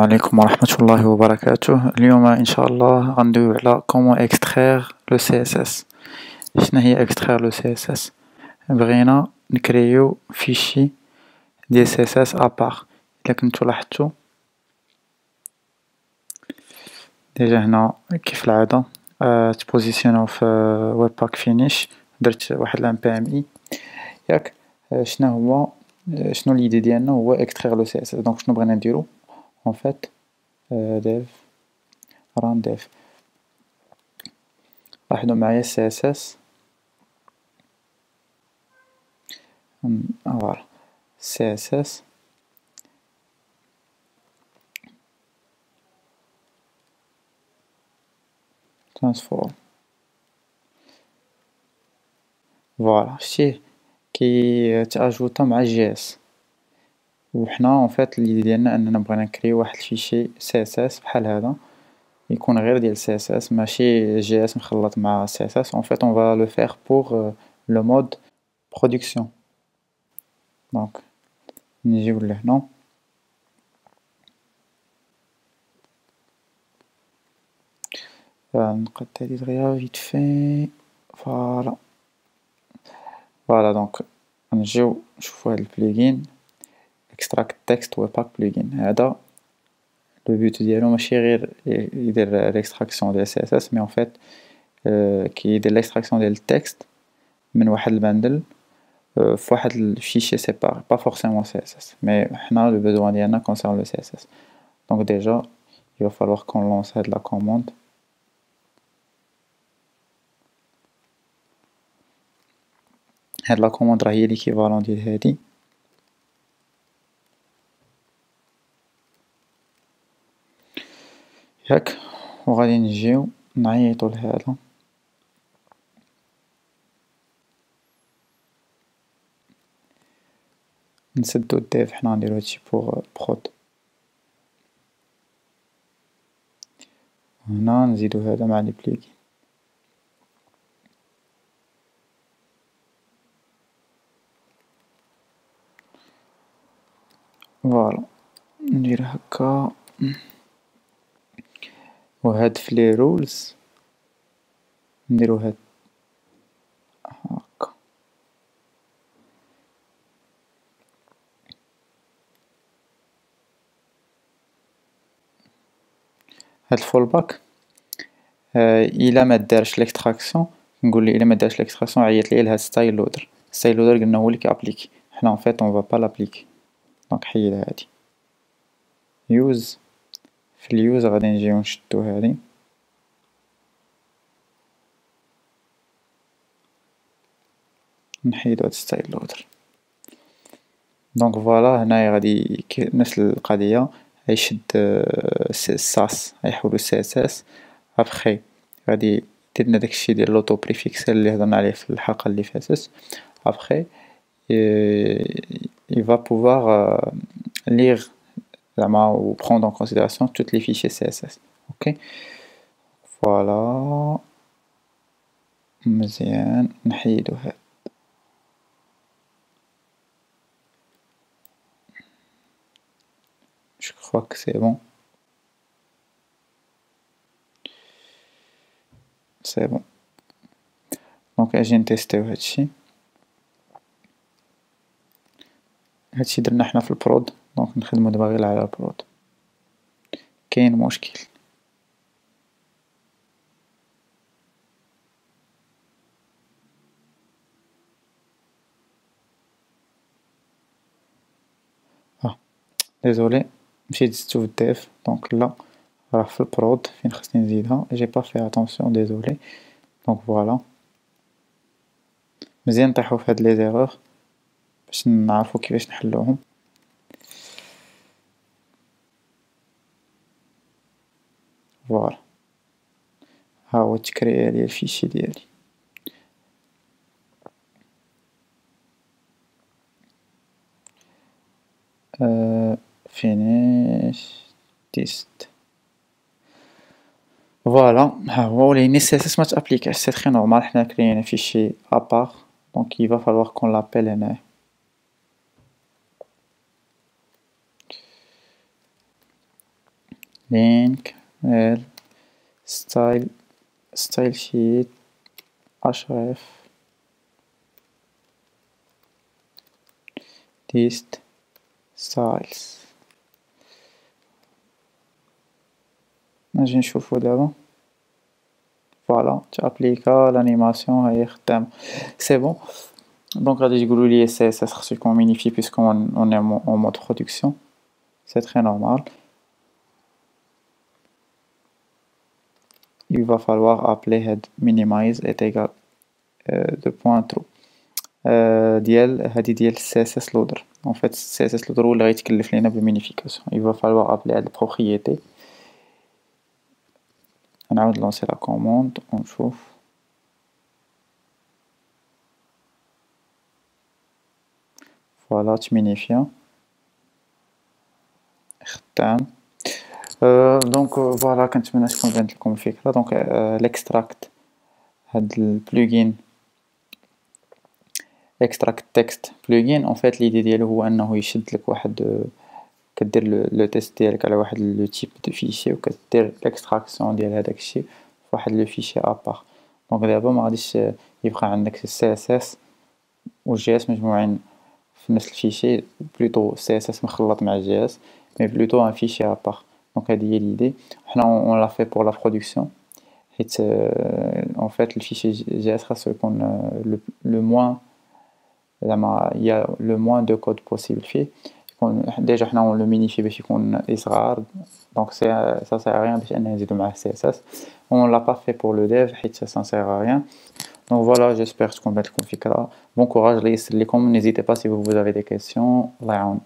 عليكم ورحمة الله وبركاته. اليوم إن شاء الله غندويو على كومون إكسترايغ لو CSS. شنا هي إكسترايغ لو CSS؟ بغينا نكريو فيشي ديال CSS أبار. إلا كنتو لاحظتو ديجا هنا كيف العادة تبوزيسيوناو في ويب فينيش، درت واحد ل PMI ياك. شنو ليدي ديالنا هو إكسترايغ لو CSS. دونك شنو بغينا نديرو en fait dev run dev. لاحظوا معايا CSS فوالا CSS transform فوالا شتيه كي تاجوتا مع JS. وحنا en fait اليدي ديالنا اننا بغينا نكريو واحد الفيشي CSS بحال هذا يكون غير ديال CSS ماشي JS مخلط مع CSS. en fait on va le faire pour le mode production. donc نجيو لهنا نقد هادي دغيا فيت في فوالا دونك نجيو نشوفو هاد البلوغين extract text webpack plugin. هذا لو بوت ديالو ماشي غير يدير ليكستراكسيون ديال CSS مي en fait كيدير ليكستراكسيون ديال التكست من واحد الباندل في واحد الفيشي سيباري با فورسيمون CSS. مي حنا لو بوزوان ديالنا كونسيرن لو CSS. دونك ديجا il va falloir qu'on lance هاد لا كوموند. هاد لا كوموند راه هي ليكيفالون ديال هادي. ياك وغادي نجيو نعيطو لهذا نسدو الديف. حنا نديرو هادشي بوغ برود. هنا نزيدو هذا مع لي بلوغين. فوالا ندير هكا وهاد في لي رولز نديرو هاد هكا. هاد الفول باك الا ما دارش ليكستراكسيون نقول لي الا ما دارش ليكستراكسيون عيط لي لهاد ستايل لودر. ستايل لودر قلنا هو اللي كابليكي. حنا en fait on va pas l'appliquer. دونك حيد هادي يوز. في اليوز غادي نجيو نشدو هادي نحيدو هاد ستايل لودر. دونك فوالا هنايا غادي نفس القضية غيشد الساس غيحولو CSS. ابخي غادي يدير لنا داكشي ديال لوطو بريفيكسال اللي هضرنا عليه في الحلقة اللي فاتت. ابخي il va pouvoir lire زعما و prendre en considération toutes les fichiers CSS. اوكي فوالا مزيان نحيدو هاد. je crois que c'est bon. c'est bon. دونك اجي نتيستيو هادشي. هادشي درنا حنا في البرود. دونك نخدمو دابا غير على البرود. كاين مشكل ديزولي مشيت زدتو في الديف. دونك لا راه في البرود فين خصني نزيدها. جي با في اتونسيون ديزولي. دونك فوالا مزيان نطيحو في هاد لي زيرور باش نعرفو كيفاش نحلوهم. فوالا ها هو التكرية ديال الفيشي ديالي. فينيش تيست. فوالا ها هو وليني CSS ما تابليكاش. سي تري نورمال حنا كرينا فيشي ابار. دونك il va falloir qu'on l'appelle هنايا. link style sheet href list styles. نجي نشوفو دابا فوالا تابليكا l'animation هي خدامة سي بون. دونك غادي تقولوا لي CSS خصو يكون مينيفي puisqu'on est en mode production, c'est très normal. Il va falloir appeler head minimize est égal de point true ديال هادي ديال CSS loader. en fait CSS loader هو اللي غيتكلف لينا بالمينيفيكاسيون. il va falloir appeler هاد البروبريتي. نعاود لونسي لا كوموند ونشوف. فوالا تمينيفيا خدام. دونك فوالا كنتمنى تكون بانت لكم الفكره. دونك الاكستراكت هاد البلوجين اكستراكت تكست بلوجين ان فيت ليدي ديالو هو انه يشد لك واحد كدير لو تيست ديالك على واحد لو تيب دو فيشي وكدير الاكستراكسيون ديال هذاك الشيء فواحد لو فيشي ابار. دونك دابا ما غاديش يبقى عندك السي اس اس والجي اس مجموعين في نفس الفيشي بلوتو سي اس اس مخلط مع الجي اس مي بلوتو ان فيشي ابار. دونك هذه هي ليدي. حنا اون لا في بور لا برودكسيون حيت ان فيت الفيشي جي اس خاصو يكون لو موان زعما يا لو موان دو كود بوسيبل فيه. يكون ديجا حنا اون لو مينيفي باش يكون اصغار. دونك سي سا سير ريان باش اننا نزيدو معاه سي اس اس. اون لا با في بور لو ديف حيت سا سير ريان. دونك فوالا جيسبر تكون بانت لكم فكره. بون كوراج الله يسر لكم. نيزيتي با سي vous avez des questions. الله يعاون.